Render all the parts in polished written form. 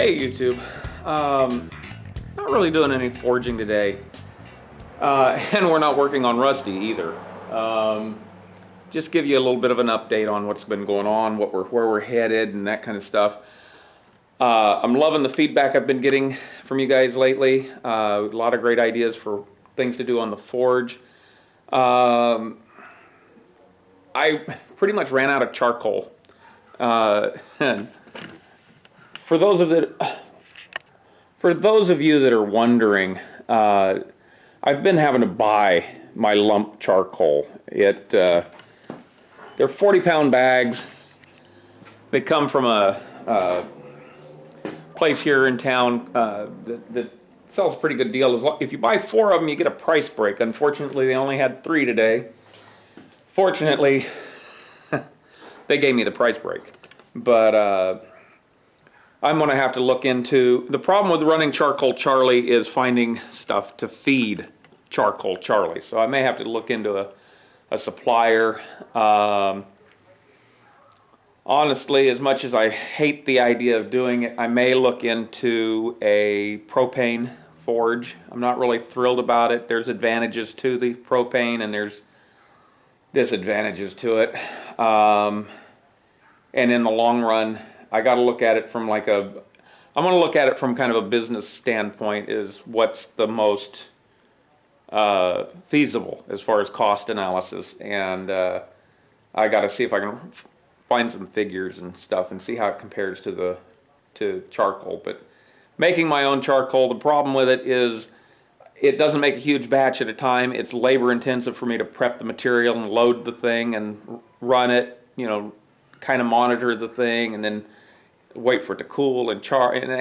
Hey YouTube, not really doing any forging today, and we're not working on Rusty either. Just give you a little bit of an update on what's been going on, where we're headed, and that kind of stuff. I'm loving the feedback I've been getting from you guys lately. A lot of great ideas for things to do on the forge. I pretty much ran out of charcoal. And for those of you that are wondering, I've been having to buy my lump charcoal. They're 40-pound bags. They come from a place here in town that sells a pretty good deal. If you buy 4 of them, you get a price break. Unfortunately, they only had 3 today. Fortunately, they gave me the price break. But I'm going to have to look into... The problem with running Charcoal Charlie is finding stuff to feed Charcoal Charlie. So I may have to look into a supplier. Honestly, as much as I hate the idea of doing it, I may look into a propane forge. I'm not really thrilled about it. There's advantages to the propane and there's disadvantages to it. And in the long run, I got to look at it from I'm going to look at it from kind of a business standpoint, is what's the most feasible as far as cost analysis. And I got to see if I can find some figures and stuff and see how it compares to charcoal. But making my own charcoal, the problem with it is it doesn't make a huge batch at a time. It's labor intensive for me to prep the material and load the thing and run it, kind of monitor the thing and then wait for it to cool and char. And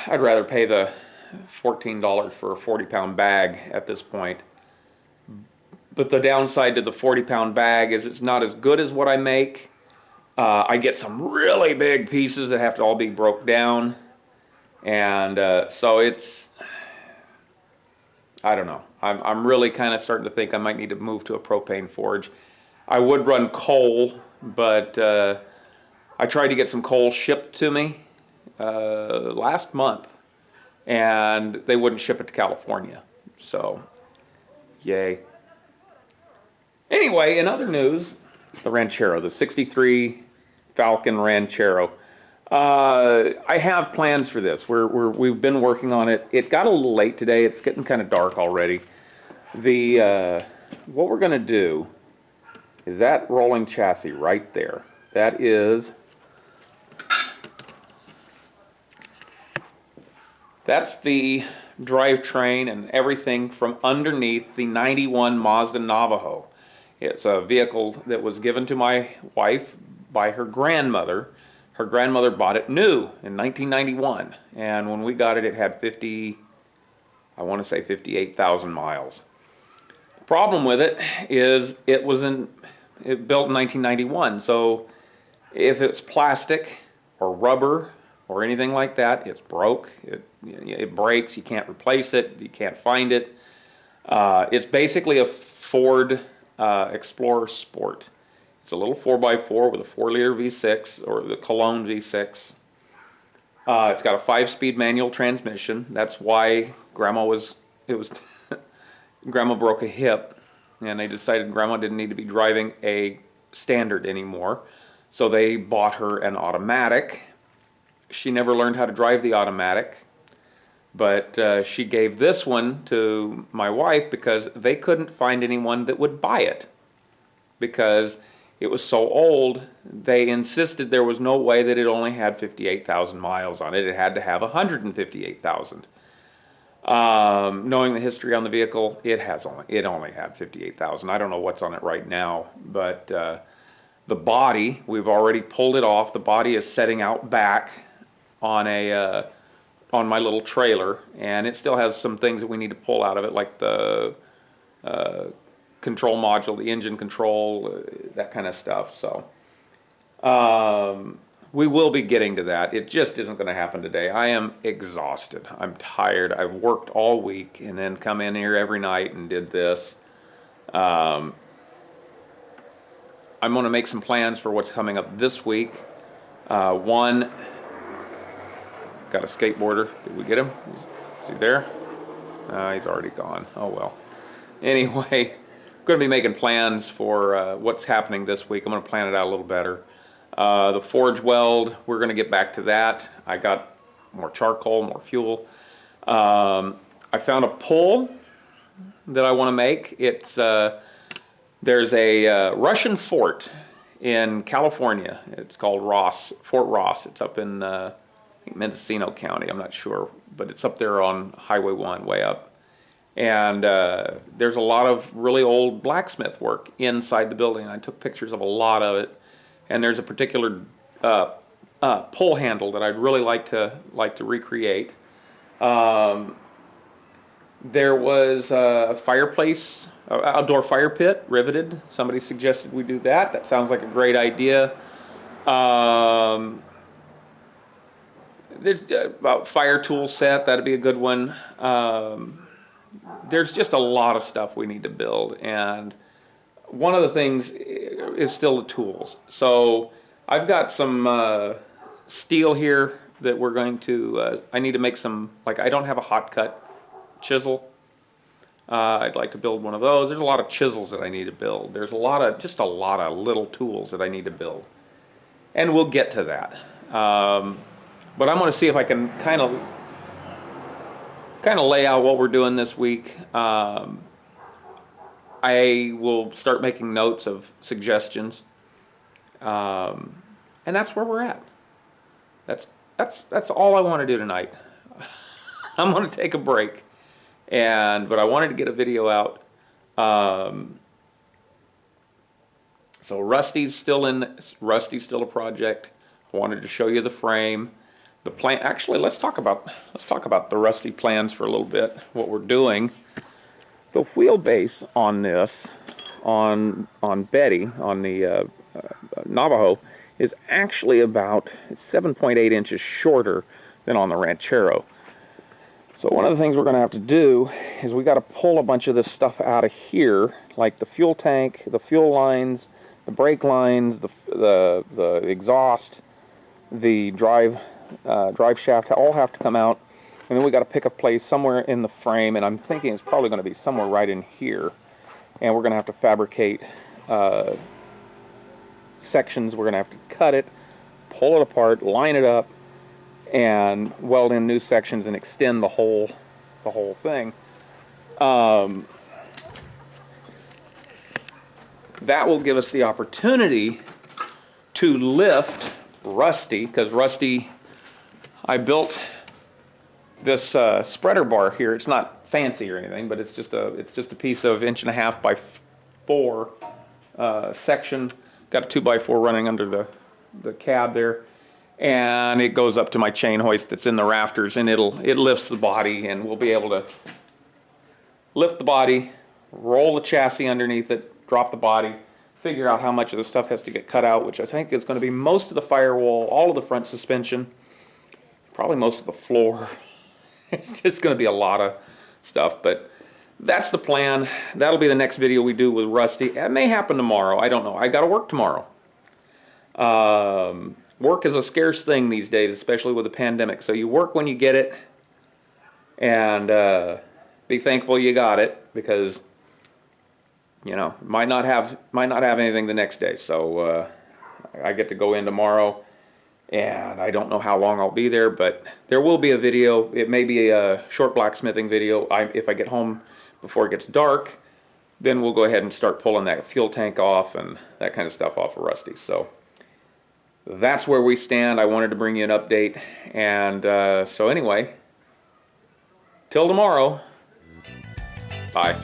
I'd rather pay the $14 for a 40-pound bag at this point. But the downside to the 40-pound bag is it's not as good as what I make. I get some really big pieces that have to all be broke down. And so I don't know. I'm really kind of starting to think I might need to move to a propane forge. I would run coal, but I tried to get some coal shipped to me last month, and they wouldn't ship it to California. So, yay. Anyway, in other news, the Ranchero, the 63 Falcon Ranchero. I have plans for this. We've been working on it. It got a little late today. It's getting kind of dark already. What we're going to do is that rolling chassis right there. That's the drivetrain and everything from underneath the 91 Mazda Navajo. It's a vehicle that was given to my wife by her grandmother. Her grandmother bought it new in 1991, and when we got it, it had 58,000 miles. The problem with it is it built in 1991, so if it's plastic or rubber or anything like that, it's broke. It breaks. You can't replace it. You can't find it. It's basically a Ford Explorer Sport. It's a little 4x4 with a 4-liter V6 or the Cologne V6. It's got a 5-speed manual transmission. That's why Grandma broke a hip, and they decided Grandma didn't need to be driving a standard anymore. So they bought her an automatic. She never learned how to drive the automatic, but she gave this one to my wife because they couldn't find anyone that would buy it because it was so old. They insisted there was no way that it only had 58,000 miles on it. It had to have 158,000. Knowing the history on the vehicle, it only had 58,000. I don't know what's on it right now, but the body, we've already pulled it off. The body is setting out back on my little trailer, and it still has some things that we need to pull out of it, like the control module, the engine control, that kind of stuff. So we will be getting to that. It just isn't going to happen today. I am exhausted. I'm tired. I've worked all week and then come in here every night and did this. I'm going to make some plans for what's coming up this week. One, got a skateboarder. Did we get him? Is he there? He's already gone. Oh well. Anyway, I'm going to be making plans for what's happening this week. I'm going to plan it out a little better. The forge weld, we're going to get back to that. I got more charcoal, more fuel. I found a pole that I want to make. It's there's a Russian fort in California. It's called Fort Ross. It's up in I think Mendocino County. I'm not sure, but it's up there on Highway 1, way up. And there's a lot of really old blacksmith work inside the building. I took pictures of a lot of it. And there's a particular pole handle that I'd really like to recreate. There was a fireplace, outdoor fire pit, riveted. Somebody suggested we do that. That sounds like a great idea. There's about fire tool set. That'd be a good one. There's just a lot of stuff we need to build, and one of the things is still the tools. So I've got some steel here that we're going to, I need to make some, like I don't have a hot cut chisel. I'd like to build one of those. There's a lot of chisels that I need to build. There's just a lot of little tools that I need to build. And we'll get to that. But I'm going to see if I can kind of lay out what we're doing this week. I will start making notes of suggestions. And that's where we're at. That's all I want to do tonight. I'm going to take a break. But I wanted to get a video out. So Rusty's still a project. I wanted to show you the frame. The plan, actually, let's talk about the Rusty plans for a little bit, what we're doing. The wheelbase on this, on Betty, on the Navajo, is actually about 7.8 inches shorter than on the Ranchero. So one of the things we're going to have to do is we got to pull a bunch of this stuff out of here, like the fuel tank, the fuel lines, the brake lines, the exhaust, the drive shaft, all have to come out. And then we got to pick a place somewhere in the frame, and I'm thinking it's probably going to be somewhere right in here. And we're going to have to fabricate sections. We're going to have to cut it, pull it apart, line it up, and weld in new sections and extend the whole thing. That will give us the opportunity to lift Rusty, because Rusty, I built this spreader bar here. It's not fancy or anything, but it's just a piece of 1.5 by 4 section. Got a 2x4 running under the cab there, and it goes up to my chain hoist that's in the rafters, and it lifts the body, and we'll be able to lift the body, roll the chassis underneath it, drop the body, figure out how much of the stuff has to get cut out, which I think is going to be most of the firewall, all of the front suspension, probably most of the floor. It's just going to be a lot of stuff, but that's the plan. That'll be the next video we do with Rusty. It may happen tomorrow. I don't know. I got to work tomorrow. Work is a scarce thing these days, especially with the pandemic. So you work when you get it, and be thankful you got it, because you know, might not have anything the next day. So I get to go in tomorrow, and I don't know how long I'll be there, but there will be a video. It may be a short blacksmithing video. If I get home before it gets dark, then we'll go ahead and start pulling that fuel tank off and that kind of stuff off of Rusty. So that's where we stand. I wanted to bring you an update, and so anyway, till tomorrow, bye.